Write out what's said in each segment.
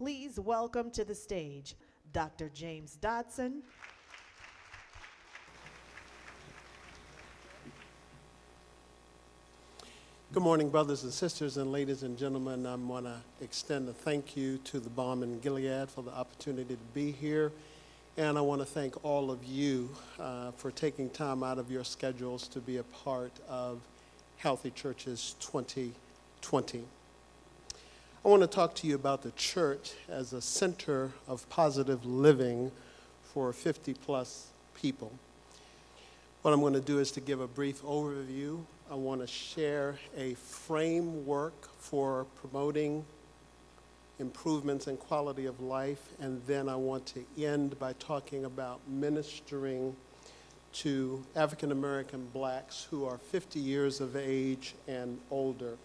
Please welcome to the stage Dr. James Dotson. Good morning, brothers and sisters, and ladies and gentlemen. I want to extend a thank you to the Balm in Gilead for the opportunity to be here. And I want to thank all of you for taking time out of your schedules to be a part of Healthy Churches 2020. I want to talk to you about the church as a center of positive living for 50-plus people. What I'm going to do is to give a brief overview. I want to share a framework for promoting improvements in quality of life, and then I want to end by talking about ministering to African American blacks who are 50 years of age and older.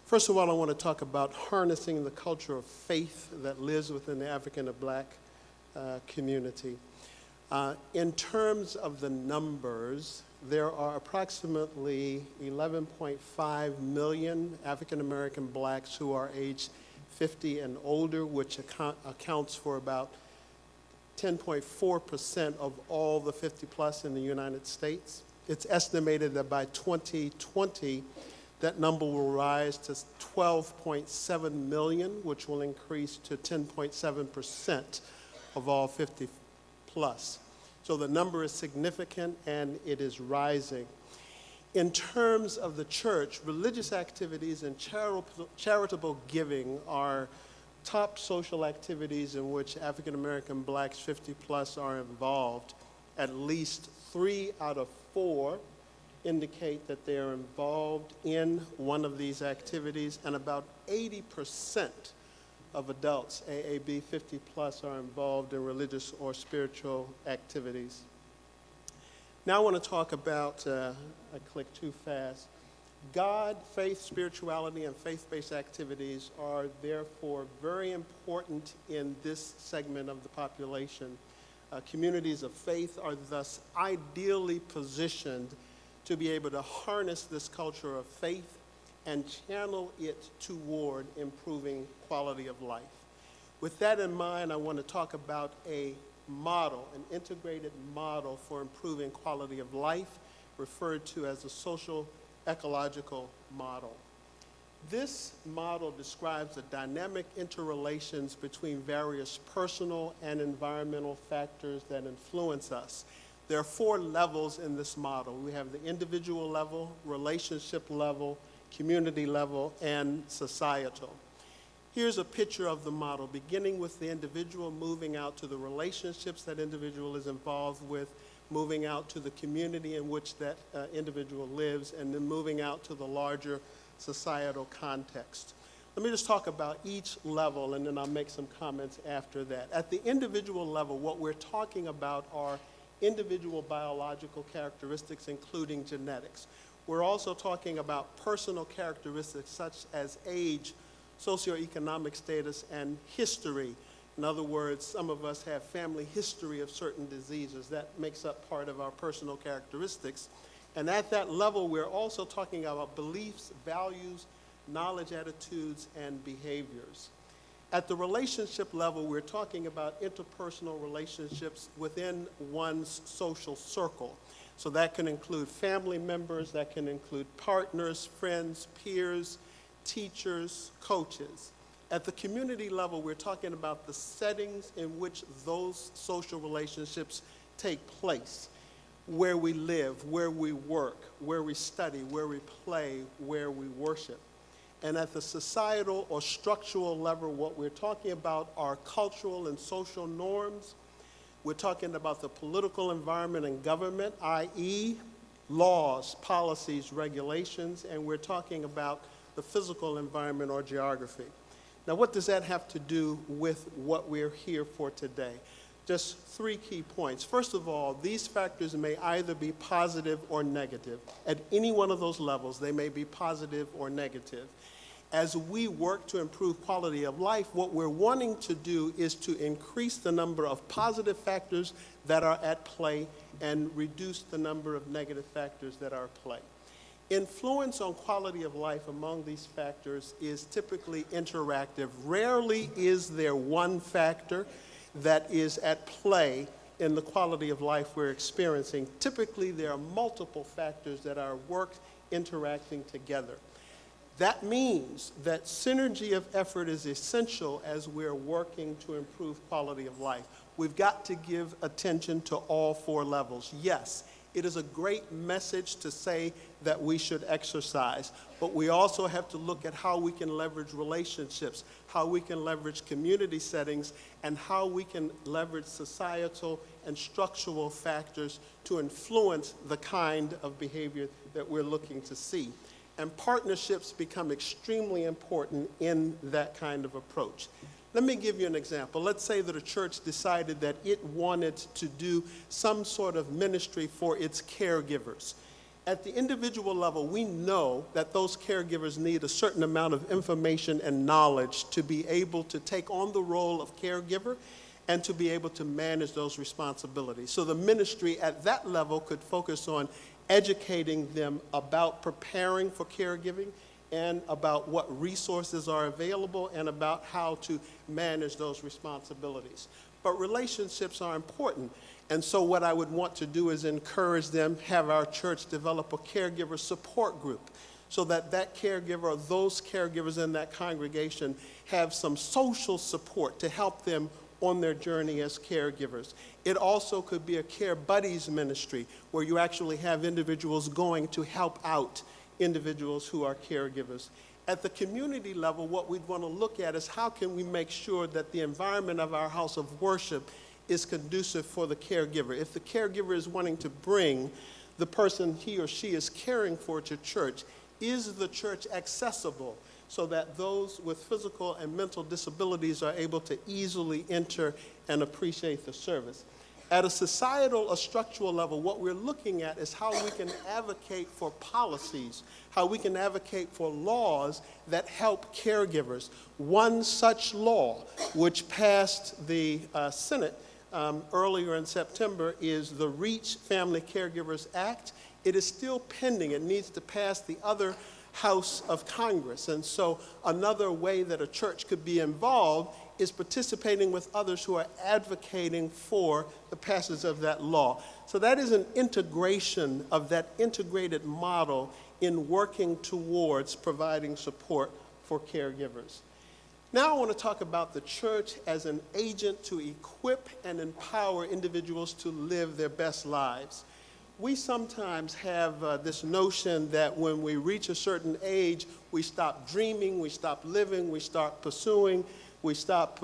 First of all, I want to talk about harnessing the culture of faith that lives within the African and black community. In terms of the numbers, there are approximately 11.5 million African American blacks who are aged 50 and older, which accounts for about 10.4% of all the 50 plus in the United States. It's estimated that by 2020, that number will rise to 12.7 million, which will increase to 10.7% of all 50 plus. So the number is significant and it is rising. In terms of the church, religious activities and charitable giving are top social activities in which African American blacks 50 plus are involved. At least 3 out of 4 indicate that they are involved in one of these activities, and about 80% of adults, AAB 50 plus, are involved in religious or spiritual activities. Now I want to talk about, I clicked too fast. God, faith, spirituality, and faith-based activities are therefore very important in this segment of the population. Communities of faith are thus ideally positioned to be able to harness this culture of faith and channel it toward improving quality of life. With that in mind, I want to talk about a model, an integrated model for improving quality of life, referred to as a social ecological model. This model describes the dynamic interrelations between various personal and environmental factors that influence us. There are 4 levels in this model. We have the individual level, relationship level, community level, and societal. Here's a picture of the model, beginning with the individual, moving out to the relationships that individual is involved with, moving out to the community in which that individual lives, and then moving out to the larger societal context. Let me just talk about each level, and then I'll make some comments after that. At the individual level, what we're talking about are individual biological characteristics, including genetics. We're also talking about personal characteristics such as age, socioeconomic status, and history. In other words, some of us have family history of certain diseases. That makes up part of our personal characteristics. And at that level, we're also talking about beliefs, values, knowledge, attitudes, and behaviors. At the relationship level, we're talking about interpersonal relationships within one's social circle. So that can include family members, that can include partners, friends, peers, teachers, coaches. At the community level, we're talking about the settings in which those social relationships take place, where we live, where we work, where we study, where we play, where we worship. And at the societal or structural level, what we're talking about are cultural and social norms. We're talking about the political environment and government, i.e. laws, policies, regulations, and we're talking about the physical environment or geography. Now, what does that have to do with what we're here for today? Just 3 key points. First of all, these factors may either be positive or negative. At any one of those levels, they may be positive or negative. As we work to improve quality of life, what we're wanting to do is to increase the number of positive factors that are at play and reduce the number of negative factors that are at play. Influence on quality of life among these factors is typically interactive. Rarely is there one factor that is at play in the quality of life we're experiencing. Typically, there are multiple factors that are interacting together. That means that synergy of effort is essential as we're working to improve quality of life. We've got to give attention to all four levels. Yes, it is a great message to say that we should exercise, but we also have to look at how we can leverage relationships, how we can leverage community settings, and how we can leverage societal and structural factors to influence the kind of behavior that we're looking to see. And partnerships become extremely important in that kind of approach. Let me give you an example. Let's say that a church decided that it wanted to do some sort of ministry for its caregivers. At the individual level, we know that those caregivers need a certain amount of information and knowledge to be able to take on the role of caregiver and to be able to manage those responsibilities. So the ministry at that level could focus on educating them about preparing for caregiving and about what resources are available and about how to manage those responsibilities. But relationships are important. And so what I would want to do is encourage them, have our church develop a caregiver support group so that that caregiver or those caregivers in that congregation have some social support to help them on their journey as caregivers. It also could be a care buddies ministry where you actually have individuals going to help out individuals who are caregivers. At the community level, what we'd want to look at is how can we make sure that the environment of our house of worship is conducive for the caregiver. If the caregiver is wanting to bring the person he or she is caring for to church, is the church accessible so that those with physical and mental disabilities are able to easily enter and appreciate the service? At a societal or structural level, what we're looking at is how we can advocate for policies, how we can advocate for laws that help caregivers. One such law, which passed the Senate earlier in September, is the REACH Family Caregivers Act. It is still pending. It needs to pass the other House of Congress. And so another way that a church could be involved is participating with others who are advocating for the passage of that law. So that is an integration of that integrated model in working towards providing support for caregivers. Now I want to talk about the church as an agent to equip and empower individuals to live their best lives. We sometimes have this notion that when we reach a certain age, we stop dreaming, we stop living, we start pursuing, we stop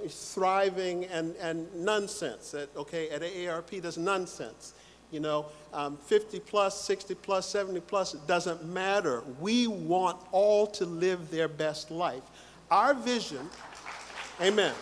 thriving, and nonsense. At AARP, there's nonsense. 50 plus, 60 plus, 70 plus, it doesn't matter. We want all to live their best life. Our vision, amen.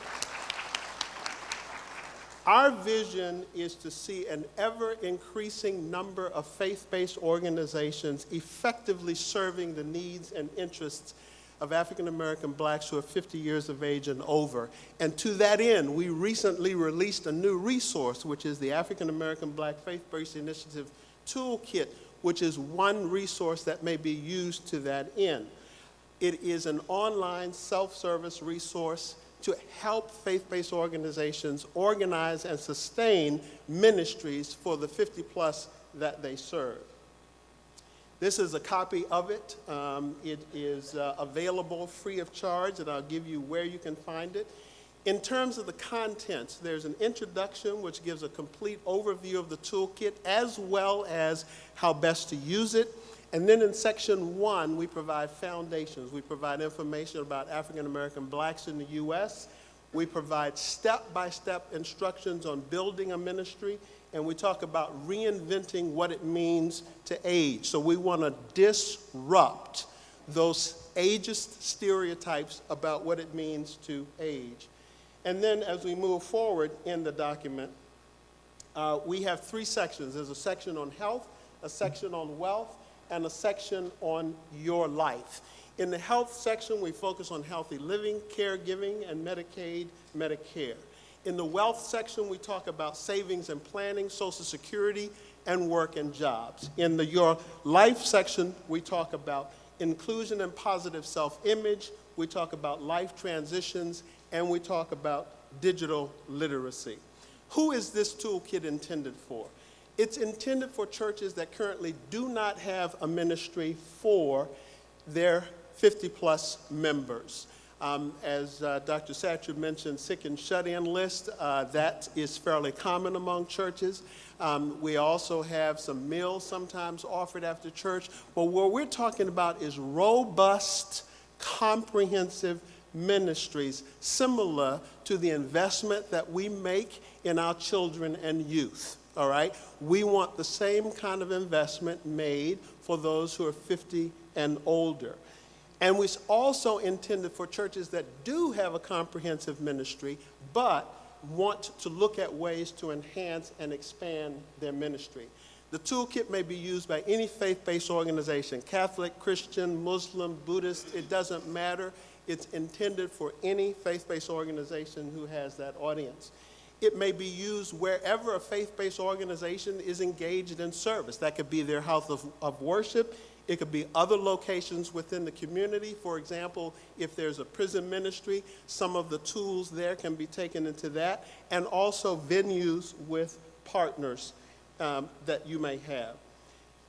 Our vision is to see an ever-increasing number of faith-based organizations effectively serving the needs and interests of African-American blacks who are 50 years of age and over. And to that end, we recently released a new resource, which is the African-American Black Faith-Based Initiative Toolkit, which is one resource that may be used to that end. It is an online self-service resource to help faith-based organizations organize and sustain ministries for the 50 plus that they serve. This is a copy of it. It is available free of charge, and I'll give you where you can find it. In terms of the contents, there's an introduction which gives a complete overview of the toolkit as well as how best to use it. And then in section 1, we provide foundations. We provide information about African American blacks in the U.S. We provide step-by-step instructions on building a ministry. And we talk about reinventing what it means to age. So we want to disrupt those ageist stereotypes about what it means to age. And then as we move forward in the document, we have 3 sections. There's a section on health, a section on wealth, and a section on your life. In the health section, we focus on healthy living, caregiving, and Medicaid, Medicare. In the wealth section, we talk about savings and planning, Social Security, and work and jobs. In the Your Life section, we talk about inclusion and positive self-image, we talk about life transitions, and we talk about digital literacy. Who is this toolkit intended for? It's intended for churches that currently do not have a ministry for their 50-plus members. As Dr. Satcher mentioned, sick and shut-in list, that is fairly common among churches. We also have some meals sometimes offered after church. But what we're talking about is robust, comprehensive ministries similar to the investment that we make in our children and youth. All right? We want the same kind of investment made for those who are 50 and older. And it's also intended for churches that do have a comprehensive ministry, but want to look at ways to enhance and expand their ministry. The toolkit may be used by any faith-based organization, Catholic, Christian, Muslim, Buddhist, it doesn't matter. It's intended for any faith-based organization who has that audience. It may be used wherever a faith-based organization is engaged in service. That could be their house of worship. It could be other locations within the community. For example, if there's a prison ministry, some of the tools there can be taken into that, and also venues with partners that you may have.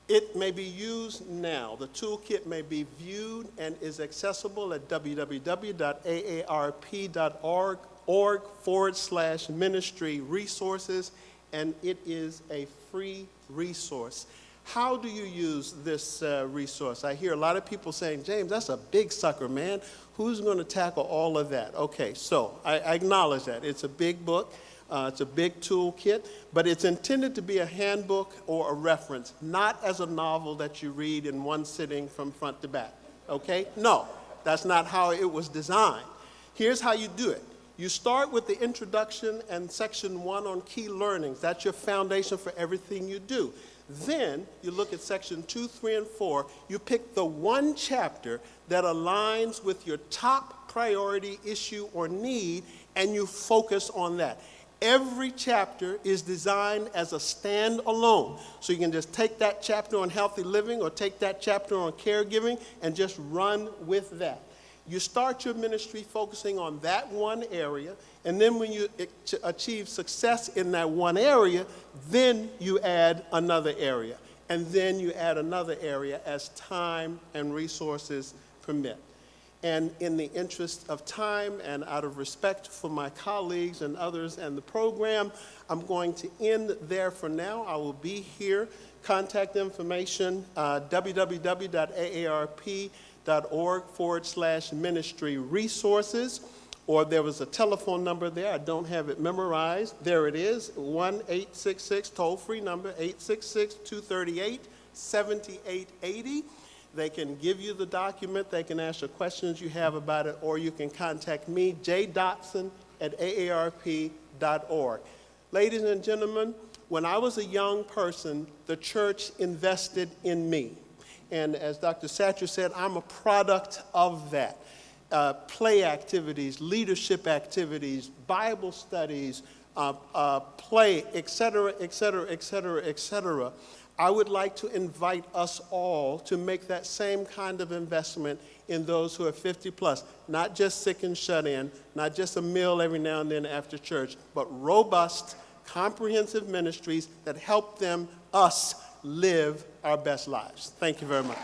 It may be used now. The toolkit may be viewed and is accessible at www.aarp.org/ministry resources, and it is a free resource. How do you use this resource? I hear a lot of people saying, James, that's a big sucker, man. Who's going to tackle all of that? Okay, so I acknowledge that. It's a big book. It's a big toolkit, but it's intended to be a handbook or a reference, not as a novel that you read in one sitting from front to back. Okay? No, that's not how it was designed. Here's how you do it. You start with the introduction and section 1 on key learnings. That's your foundation for everything you do. Then you look at section 2, 3, and 4. You pick the one chapter that aligns with your top priority issue or need, and you focus on that. Every chapter is designed as a standalone. So you can just take that chapter on healthy living or take that chapter on caregiving and just run with that. You start your ministry focusing on that one area, and then when you achieve success in that one area, then you add another area, and then you add another area as time and resources permit. And in the interest of time and out of respect for my colleagues and others and the program, I'm going to end there for now. I will be here. Contact information, www.aarp.org/ministry resources, or there was a telephone number there. I don't have it memorized. There it is, 1-866, toll-free number, 866-238-7880. They can give you the document. They can ask you questions you have about it, or you can contact me, jdotson@aarp.org. Ladies and gentlemen, when I was a young person, the church invested in me. And as Dr. Satcher said, I'm a product of that. Play activities, leadership activities, Bible studies, play, et cetera, et cetera, et cetera, et cetera. I would like to invite us all to make that same kind of investment in those who are 50 plus, not just sick and shut in, not just a meal every now and then after church, but robust, comprehensive ministries that help us live our best lives. Thank you very much.